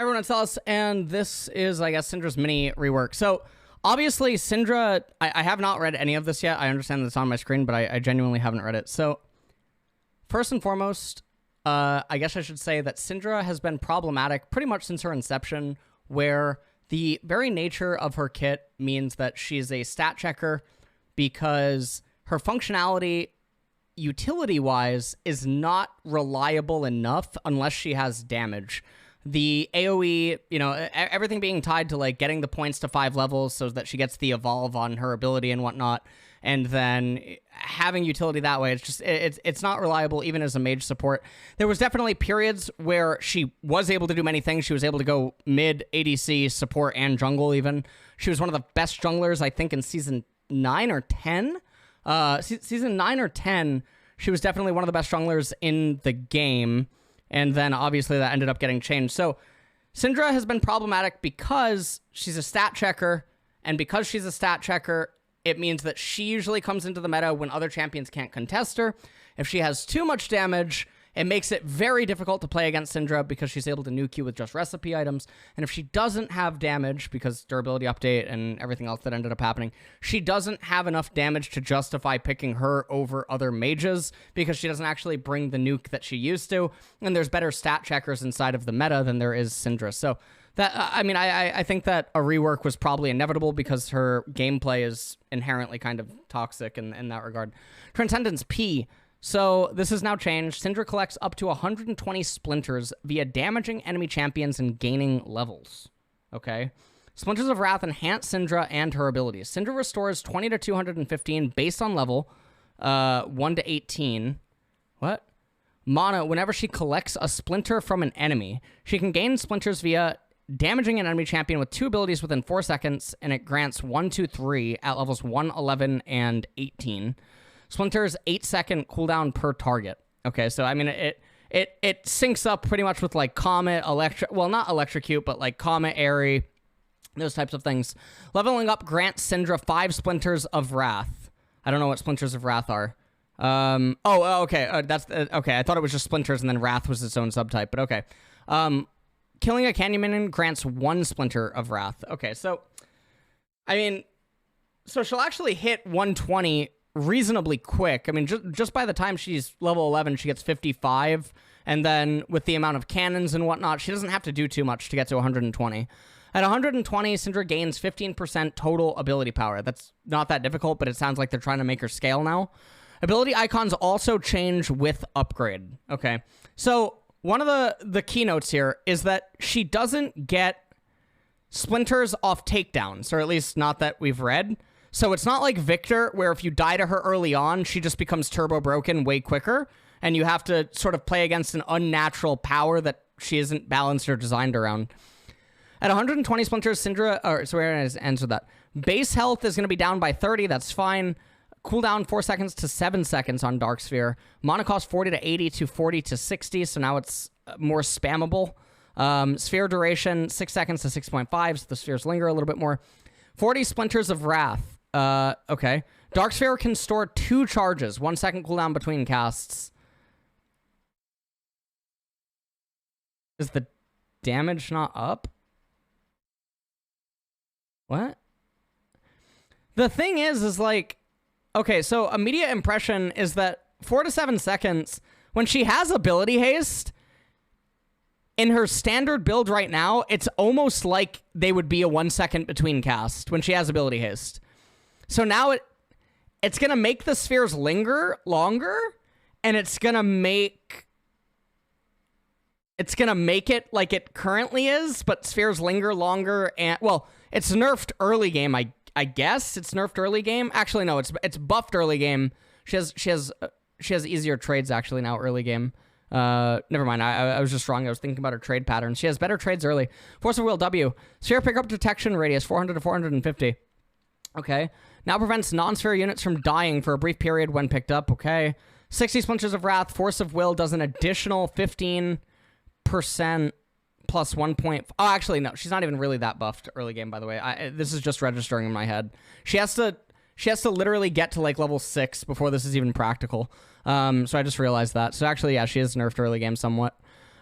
Everyone, it's us, and this is, I guess, Syndra's mini rework. So, obviously, Syndra, I have not read any of this yet. I understand that it's on my screen, but I genuinely haven't read it. So, first and foremost, I guess I should say that Syndra has been problematic pretty much since her inception, where the very nature of her kit means that she's a stat checker because her functionality, utility-wise, is not reliable enough unless she has damage. The AoE, you know, everything being tied to, like, getting the points to 5 levels so that she gets the evolve on her ability and whatnot, and then having utility that way, it's just, it's not reliable even as a mage support. There was definitely periods where she was able to do many things. She was able to go mid, ADC, support, and jungle even. She was one of the best junglers, I think, in Season 9 or 10. Season 9 or 10, she was definitely one of the best junglers in the game. And then, obviously, that ended up getting changed. So, Syndra has been problematic because she's a stat checker. And because she's a stat checker, it means that she usually comes into the meta when other champions can't contest her. If she has too much damage, it makes it very difficult to play against Syndra because she's able to nuke you with just recipe items. And if she doesn't have damage, because durability update and everything else that ended up happening, she doesn't have enough damage to justify picking her over other mages because she doesn't actually bring the nuke that she used to. And there's better stat checkers inside of the meta than there is Syndra. So that, I mean, I think that a rework was probably inevitable because her gameplay is inherently kind of toxic in that regard. Transcendence P. So, this has now changed. Syndra collects up to 120 splinters via damaging enemy champions and gaining levels. Okay. Splinters of Wrath enhance Syndra and her abilities. Syndra restores 20 to 215 based on level, 1 to 18. What? Mana, whenever she collects a splinter from an enemy, she can gain splinters via damaging an enemy champion with 2 abilities within 4 seconds, and it grants 1, 2, 3 at levels 1, 11, and 18. Splinter's 8-second cooldown per target. Okay, so I mean it syncs up pretty much with like Comet, well, not Electrocute, but like Comet, Airy, those types of things. Leveling up grants Syndra 5 Splinters of Wrath. I don't know what Splinters of Wrath are. Okay. That's okay. I thought it was just Splinters and then Wrath was its own subtype, but okay. Killing a Canyon minion grants 1 Splinter of Wrath. Okay, so I mean, so she'll actually hit 120 reasonably quick. I mean, just by the time she's level 11, she gets 55, and then with the amount of cannons and whatnot, she doesn't have to do too much to get to 120. At 120, Syndra gains 15% total ability power. That's not that difficult, but it sounds like they're trying to make her scale now. Ability icons also change with upgrade. Okay, so one of the keynotes here is that she doesn't get splinters off takedowns, or at least not that we've read. So it's not like Victor, where if you die to her early on, she just becomes turbo broken way quicker, and you have to sort of play against an unnatural power that she isn't balanced or designed around. At 120 splinters, Syndra, so where ends with that. Base health is going to be down by 30, that's fine. Cooldown 4 seconds to 7 seconds on Dark Sphere. Mana cost 40 to 80 to 40 to 60, so now it's more spammable. Sphere duration 6 seconds to 6.5, so the spheres linger a little bit more. 40 Splinters of Wrath. Okay. Dark Sphere can store 2 charges, 1 second cooldown between casts. Is the damage not up? What? The thing is like, okay, so immediate impression is that 4 to 7 seconds, when she has ability haste, in her standard build right now, it's almost like they would be a 1 second between cast when she has ability haste. So now it's going to make the spheres linger longer, and it's going to make it like it currently is, but spheres linger longer, and, well, it's nerfed early game, I guess. It's nerfed early game. Actually, no, it's buffed early game. She has easier trades, actually, now early game. Never mind. I was just wrong. I was thinking about her trade patterns. She has better trades early. Force of Will W. Sphere pickup detection radius 400 to 450. Okay. Now prevents non-sphere units from dying for a brief period when picked up. Okay. 60 Splinters of Wrath. Force of Will does an additional 15% plus 1 point. Oh, actually, no. She's not even really that buffed early game, by the way. This is just registering in my head. She has to literally get to like level 6 before this is even practical. So I just realized that. So actually, yeah, she is nerfed early game somewhat.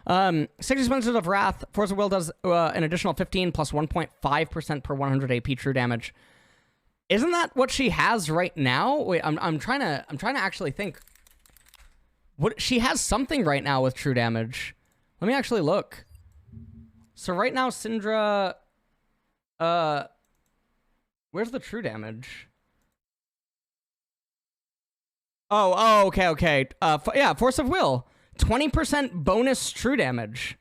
60 Splinters of Wrath. Force of Will does an additional 15 plus 1.5% per 100 AP true damage. Isn't that what she has right now? Wait, I'm trying to actually think. What she has something right now with true damage. Let me actually look. So right now, Syndra, where's the true damage? Okay. Yeah, Force of Will, 20% bonus true damage.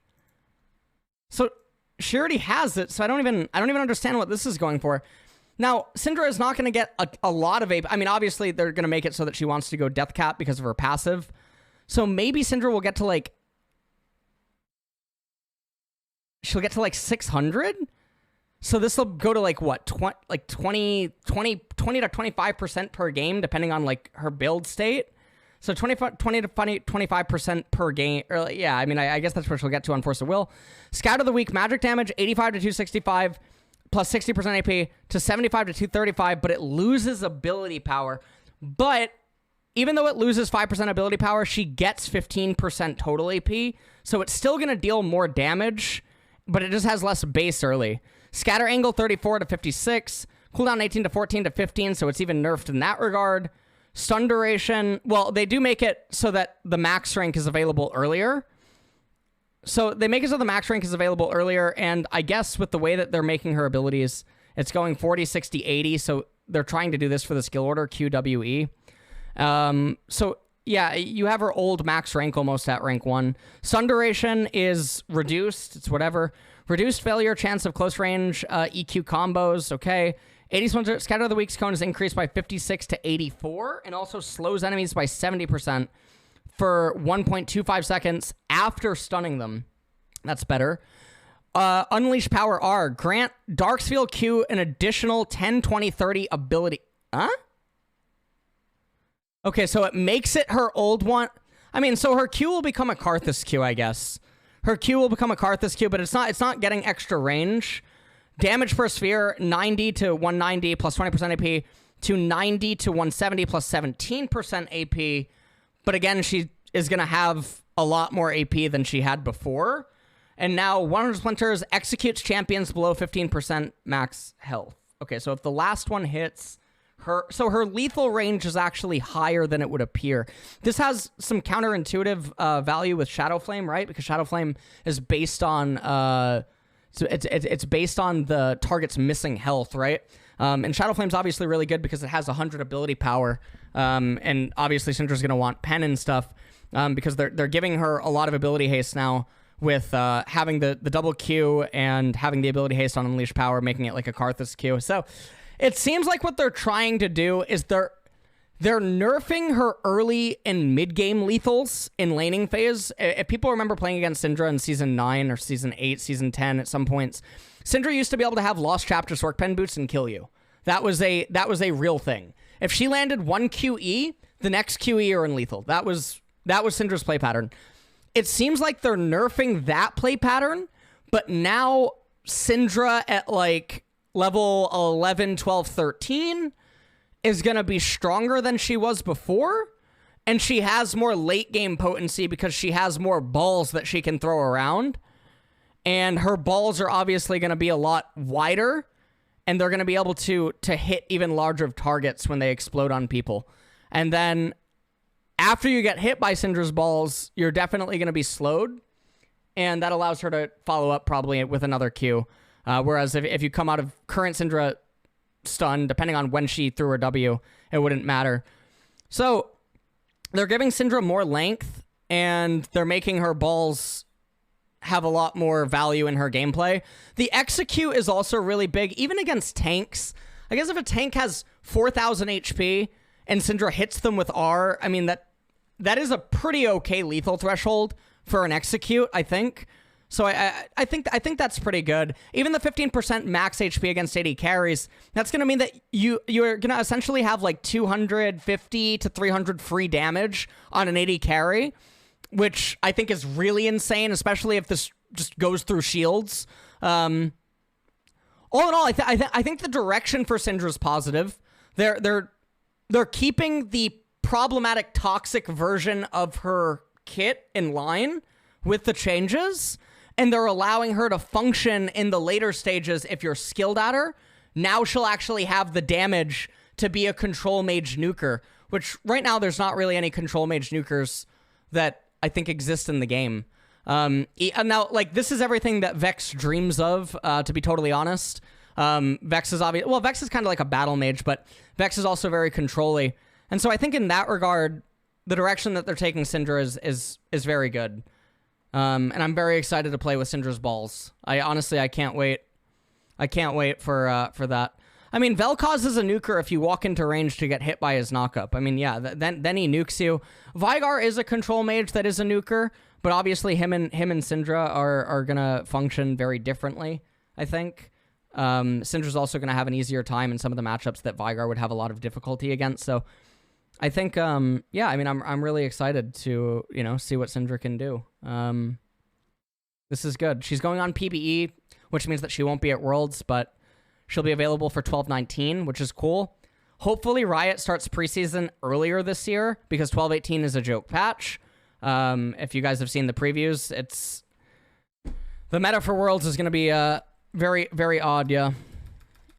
So she already has it. So I don't even understand what this is going for. Now, Syndra is not going to get a lot of AP. I mean, obviously, they're going to make it so that she wants to go Death Cap because of her passive. So maybe Syndra will get to, like... She'll get to, like, 600? So this will go to, like, what? 20 to 25% per game, depending on, like, her build state. So 20 to 25% per game. Or, yeah, I mean, I guess that's where she'll get to on Force of Will. Scout of the Week, magic damage, 85 to 265... plus 60% AP to 75 to 235, but it loses ability power. But even though it loses 5% ability power, she gets 15% total AP, so it's still going to deal more damage, but it just has less base early. Scatter angle 34 to 56, cooldown 18 to 14 to 15, so it's even nerfed in that regard. Stun duration, well, they do make it so that the max rank is available earlier. So they make it so the max rank is available earlier, and I guess with the way that they're making her abilities, it's going 40, 60, 80, so they're trying to do this for the skill order, QWE. So, yeah, you have her old max rank almost at rank 1. Stun duration is reduced, it's whatever. Reduced failure chance of close range EQ combos, okay. 80 Scatter of the Week's cone is increased by 56 to 84, and also slows enemies by 70%. For 1.25 seconds after stunning them. That's better. Unleash Power R. Grant Darkfield Q an additional 10, 20, 30 ability. Huh? Okay, so it makes it her old one. I mean, so her Q will become a Karthus Q, I guess. Her Q will become a Karthus Q, but it's not getting extra range. Damage per sphere, 90 to 190 plus 20% AP to 90 to 170 plus 17% AP. But again, she is going to have a lot more AP than she had before. And now 100 Splinters executes champions below 15% max health. Okay, so if the last one hits her... So her lethal range is actually higher than it would appear. This has some counterintuitive value with Shadow Flame, right? Because Shadow Flame is based on... it's based on the target's missing health, right? And Shadow Flame's obviously really good because it has 100 ability power. And obviously Syndra's going to want pen and stuff because they're giving her a lot of ability haste now with having the double Q and having the ability haste on Unleash Power, making it like a Karthus Q. So it seems like what they're trying to do is they're nerfing her early and mid-game lethals in laning phase. If people remember playing against Syndra in Season 9 or Season 8, Season 10 at some points, Syndra used to be able to have Lost Chapter Sork Pen Boots and kill you. That was a real thing. If she landed one QE, the next QE are in lethal. That was Syndra's play pattern. It seems like they're nerfing that play pattern, but now Syndra at like level 11, 12, 13 is going to be stronger than she was before, and she has more late game potency because she has more balls that she can throw around, and her balls are obviously going to be a lot wider, and they're going to be able to hit even larger targets when they explode on people. And then after you get hit by Syndra's balls, you're definitely going to be slowed, and that allows her to follow up probably with another Q. Whereas if you come out of current Syndra stun, depending on when she threw her W, it wouldn't matter. So they're giving Syndra more length, and they're making her balls have a lot more value in her gameplay. The execute is also really big, even against tanks. I guess if a tank has 4,000 HP and Syndra hits them with R, I mean, that is a pretty okay lethal threshold for an execute, I think. So I think that's pretty good. Even the 15% max HP against AD carries, that's going to mean that you're going to essentially have like 250 to 300 free damage on an AD carry, which I think is really insane, especially if this just goes through shields. All in all, I think the direction for Syndra is positive. They're keeping the problematic toxic version of her kit in line, with the changes, and they're allowing her to function in the later stages if you're skilled at her. Now she'll actually have the damage to be a control mage nuker, which right now there's not really any control mage nukers that I think exist in the game. Now, like, this is everything that Vex dreams of, to be totally honest. Vex is obvious. Well, Vex is kind of like a battle mage, but Vex is also very control-y. And so I think in that regard, the direction that they're taking Syndra is very good. And I'm very excited to play with Syndra's balls. I can't wait. I can't wait for that. I mean, Vel'Koz is a nuker if you walk into range to get hit by his knockup. I mean, yeah, then he nukes you. Veigar is a control mage that is a nuker, but obviously him and Syndra are gonna function very differently, I think. Syndra's also gonna have an easier time in some of the matchups that Veigar would have a lot of difficulty against. So I think, yeah, I mean, I'm really excited to, you know, see what Syndra can do. This is good. She's going on PBE, which means that she won't be at Worlds, but she'll be available for 12/19, which is cool. Hopefully Riot starts preseason earlier this year because 12/18 is a joke patch. If you guys have seen the previews, the meta for Worlds is going to be very, very odd, yeah.